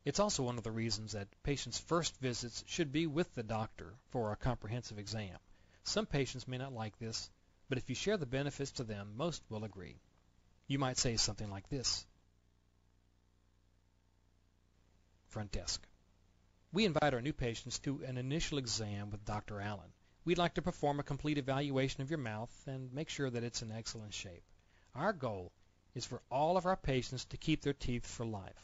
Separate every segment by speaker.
Speaker 1: It's also one of the reasons that patients' first visits should be with the doctor for a comprehensive exam. Some patients may not like this, but if you share the benefits to them, most will agree. You might say something like this. Front desk. We invite our new patients to an initial exam with Dr. Allen. We'd like to perform a complete evaluation of your mouth and make sure that it's in excellent shape. Our goal is for all of our patients to keep their teeth for life.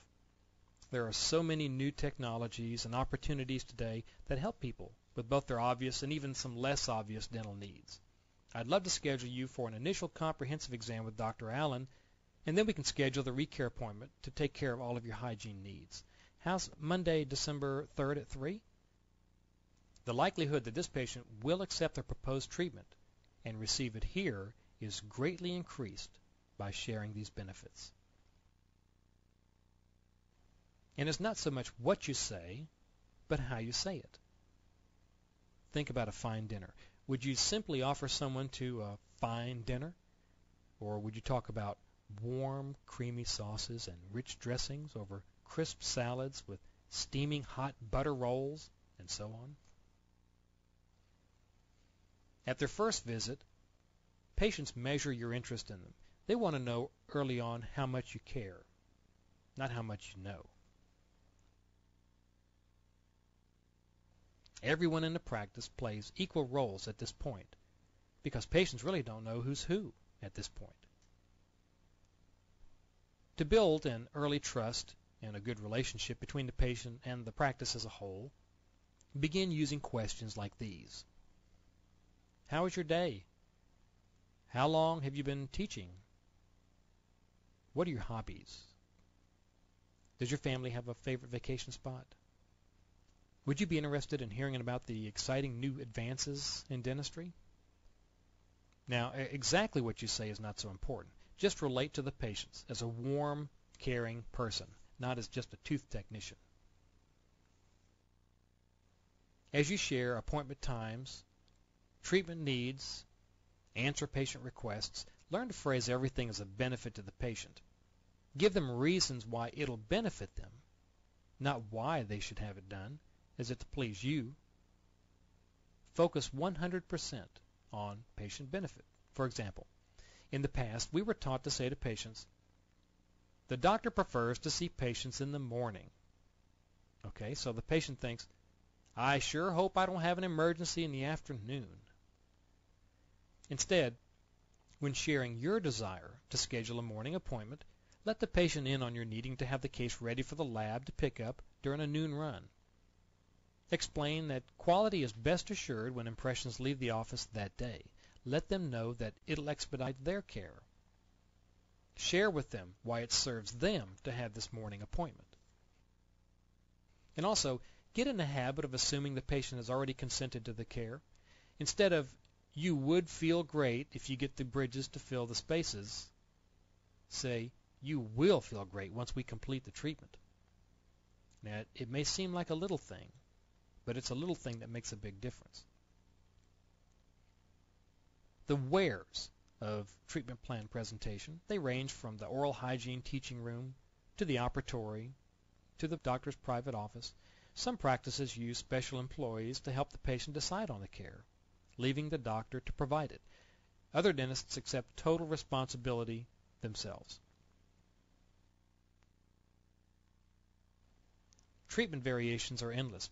Speaker 1: There are so many new technologies and opportunities today that help people with both their obvious and even some less obvious dental needs. I'd love to schedule you for an initial comprehensive exam with Dr. Allen, and then we can schedule the recare appointment to take care of all of your hygiene needs. How's Monday, December 3rd at 3? The likelihood that this patient will accept the proposed treatment and receive it here is greatly increased by sharing these benefits. And it's not so much what you say, but how you say it. Think about a fine dinner. Would you simply offer someone to a fine dinner? Or would you talk about warm, creamy sauces and rich dressings over crisp salads with steaming hot butter rolls, and so on? At their first visit, patients measure your interest in them. They want to know early on how much you care, not how much you know. Everyone in the practice plays equal roles at this point because patients really don't know who's who at this point. To build an early trust and a good relationship between the patient and the practice as a whole, begin using questions like these. How was your day? How long have you been teaching? What are your hobbies? Does your family have a favorite vacation spot? Would you be interested in hearing about the exciting new advances in dentistry? Now, exactly what you say is not so important. Just relate to the patients as a warm, caring person, not as just a tooth technician. As you share appointment times, treatment needs, answer patient requests, learn to phrase everything as a benefit to the patient. Give them reasons why it'll benefit them, not why they should have it done, as if to please you. Focus 100% on patient benefit. For example, in the past, we were taught to say to patients, the doctor prefers to see patients in the morning. Okay, so the patient thinks, I sure hope I don't have an emergency in the afternoon. Instead, when sharing your desire to schedule a morning appointment, let the patient in on your needing to have the case ready for the lab to pick up during a noon run. Explain that quality is best assured when impressions leave the office that day. Let them know that it'll expedite their care. Share with them why it serves them to have this morning appointment. And also, get in the habit of assuming the patient has already consented to the care. Instead of, you would feel great if you get the bridges to fill the spaces, say, you will feel great once we complete the treatment. Now, it may seem like a little thing, but it's a little thing that makes a big difference. The wheres of treatment plan presentation, they range from the oral hygiene teaching room to the operatory to the doctor's private office. Some practices use special employees to help the patient decide on the care, leaving the doctor to provide it. Other dentists accept total responsibility themselves. Treatment variations are endless.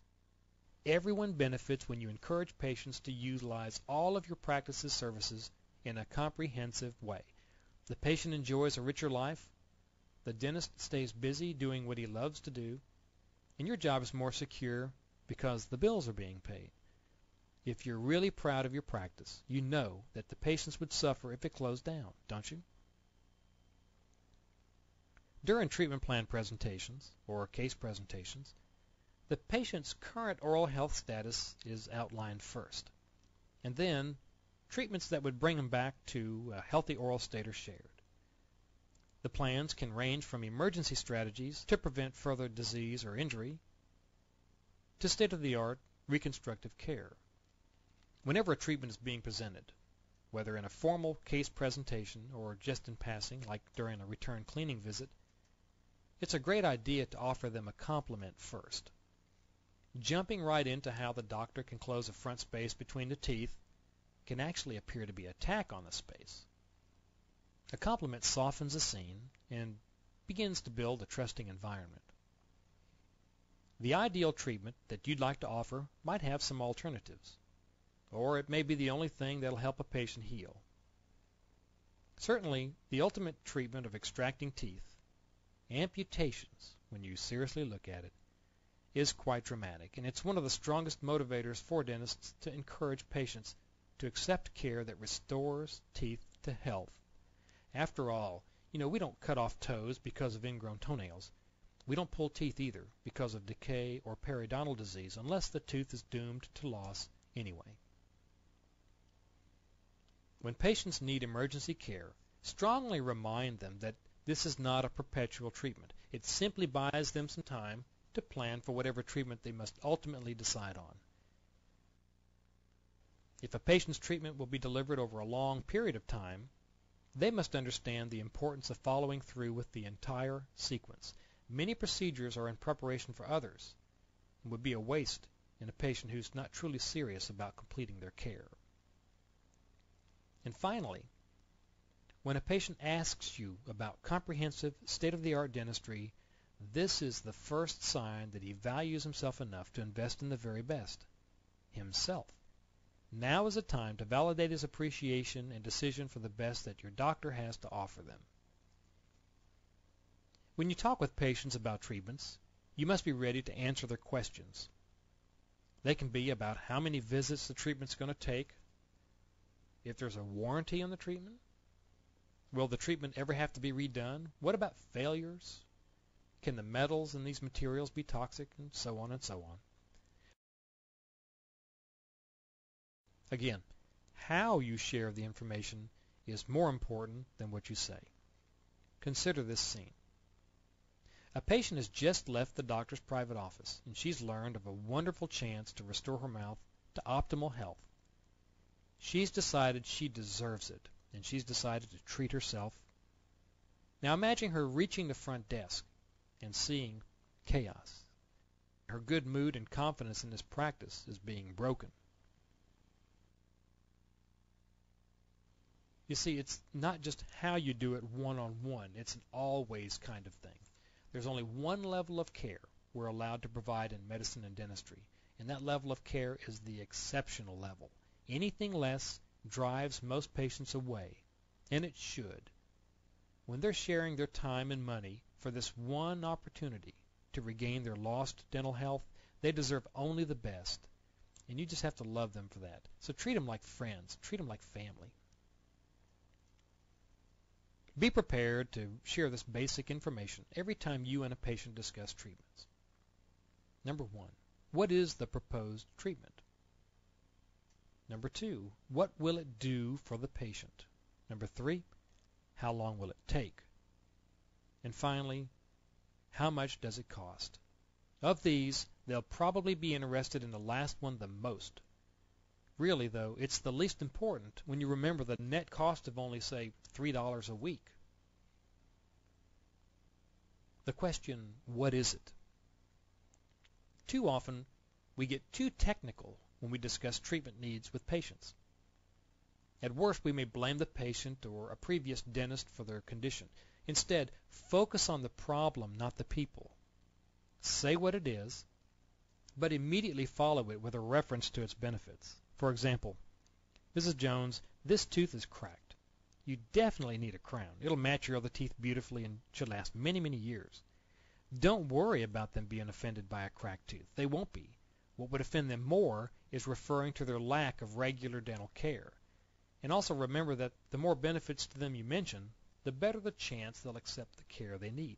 Speaker 1: Everyone benefits when you encourage patients to utilize all of your practice's services in a comprehensive way. The patient enjoys a richer life, the dentist stays busy doing what he loves to do, and your job is more secure because the bills are being paid. If you're really proud of your practice, you know that the patients would suffer if it closed down, don't you? During treatment plan presentations or case presentations, the patient's current oral health status is outlined first, and then treatments that would bring them back to a healthy oral state are shared. The plans can range from emergency strategies to prevent further disease or injury to state-of-the-art reconstructive care. Whenever a treatment is being presented, whether in a formal case presentation or just in passing, like during a return cleaning visit, it's a great idea to offer them a compliment first. Jumping right into how the doctor can close a front space between the teeth can actually appear to be an attack on the space. A compliment softens the scene and begins to build a trusting environment. The ideal treatment that you'd like to offer might have some alternatives, or it may be the only thing that'll help a patient heal. Certainly, the ultimate treatment of extracting teeth, amputations, when you seriously look at it, is quite dramatic, and it's one of the strongest motivators for dentists to encourage patients to accept care that restores teeth to health. After all, we don't cut off toes because of ingrown toenails. We don't pull teeth either because of decay or periodontal disease unless the tooth is doomed to loss anyway. When patients need emergency care, strongly remind them that this is not a perpetual treatment. It simply buys them some time to plan for whatever treatment they must ultimately decide on. If a patient's treatment will be delivered over a long period of time, they must understand the importance of following through with the entire sequence. Many procedures are in preparation for others and would be a waste in a patient who's not truly serious about completing their care. And finally, when a patient asks you about comprehensive, state-of-the-art dentistry, this is the first sign that he values himself enough to invest in the very best, himself. Now is the time to validate his appreciation and decision for the best that your doctor has to offer them. When you talk with patients about treatments, you must be ready to answer their questions. They can be about how many visits the treatment's going to take, if there's a warranty on the treatment, will the treatment ever have to be redone, what about failures, can the metals in these materials be toxic, and so on and so on. Again, how you share the information is more important than what you say. Consider this scene. A patient has just left the doctor's private office, and she's learned of a wonderful chance to restore her mouth to optimal health. She's decided she deserves it, and she's decided to treat herself. Now imagine her reaching the front desk and seeing chaos. Her good mood and confidence in this practice is being broken. You see, it's not just how you do it one-on-one. It's an always kind of thing. There's only one level of care we're allowed to provide in medicine and dentistry, and that level of care is the exceptional level. Anything less drives most patients away, and it should. When they're sharing their time and money for this one opportunity to regain their lost dental health, they deserve only the best, and you just have to love them for that. So treat them like friends. Treat them like family. Be prepared to share this basic information every time you and a patient discuss treatments. Number 1, what is the proposed treatment? Number 2, what will it do for the patient? Number 3, how long will it take? And finally, how much does it cost? Of these, they'll probably be interested in the last one the most. Really, though, it's the least important when you remember the net cost of only, say, $3 a week. The question, what is it? Too often, we get too technical when we discuss treatment needs with patients. At worst, we may blame the patient or a previous dentist for their condition. Instead, focus on the problem, not the people. Say what it is, but immediately follow it with a reference to its benefits. For example, Mrs. Jones, this tooth is cracked. You definitely need a crown. It'll match your other teeth beautifully and should last many, many years. Don't worry about them being offended by a cracked tooth. They won't be. What would offend them more is referring to their lack of regular dental care. And also remember that the more benefits to them you mention, the better the chance they'll accept the care they need.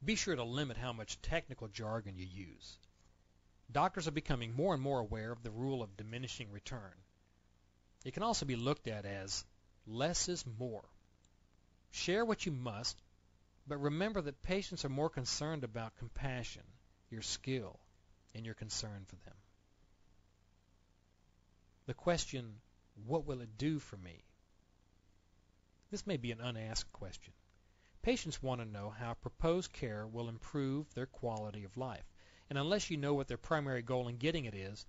Speaker 1: Be sure to limit how much technical jargon you use. Doctors are becoming more and more aware of the rule of diminishing return. It can also be looked at as less is more. Share what you must, but remember that patients are more concerned about compassion, your skill, and your concern for them. The question, what will it do for me? This may be an unasked question. Patients want to know how proposed care will improve their quality of life, and unless you know what their primary goal in getting it is,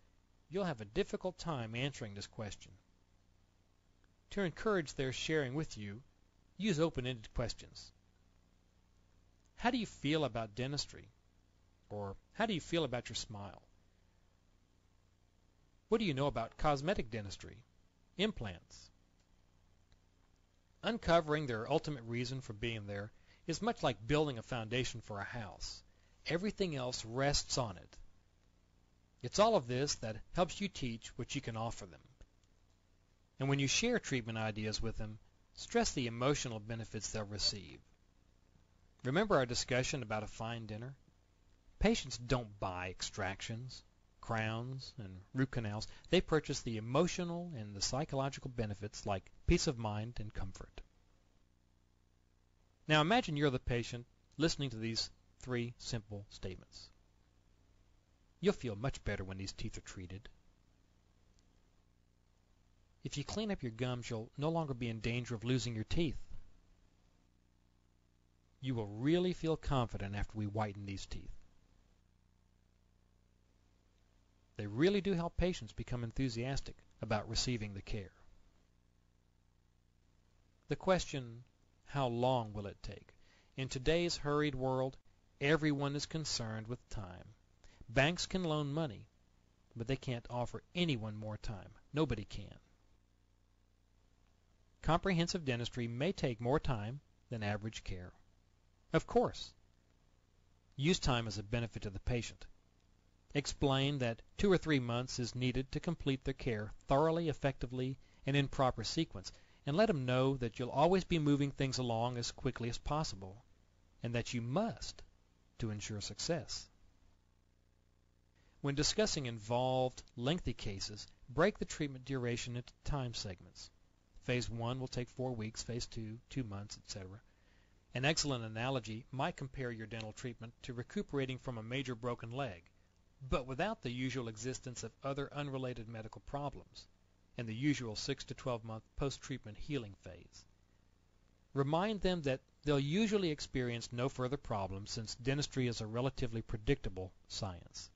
Speaker 1: you'll have a difficult time answering this question. To encourage their sharing with you, use open-ended questions. How do you feel about dentistry? Or how do you feel about your smile? What do you know about cosmetic dentistry? Implants? Uncovering their ultimate reason for being there is much like building a foundation for a house. Everything else rests on it. It's all of this that helps you teach what you can offer them. And when you share treatment ideas with them, stress the emotional benefits they'll receive. Remember our discussion about a fine dinner? Patients don't buy extractions, crowns, and root canals. They purchase the emotional and the psychological benefits like peace of mind and comfort. Now imagine you're the patient listening to these 3 simple statements. You'll feel much better when these teeth are treated. If you clean up your gums, you'll no longer be in danger of losing your teeth. You will really feel confident after we whiten these teeth. They really do help patients become enthusiastic about receiving the care. The question, how long will it take? In today's hurried world, everyone is concerned with time. Banks can loan money, but they can't offer anyone more time. Nobody can. Comprehensive dentistry may take more time than average care. Of course. Use time as a benefit to the patient. Explain that 2 or 3 months is needed to complete their care thoroughly, effectively, and in proper sequence, and let them know that you'll always be moving things along as quickly as possible, and that you must to ensure success. When discussing involved, lengthy cases, break the treatment duration into time segments. Phase 1 will take 4 weeks, Phase 2, 2 months, etc. An excellent analogy might compare your dental treatment to recuperating from a major broken leg, but without the usual existence of other unrelated medical problems, and the usual 6 to 12-month post-treatment healing phase. Remind them that they'll usually experience no further problems since dentistry is a relatively predictable science.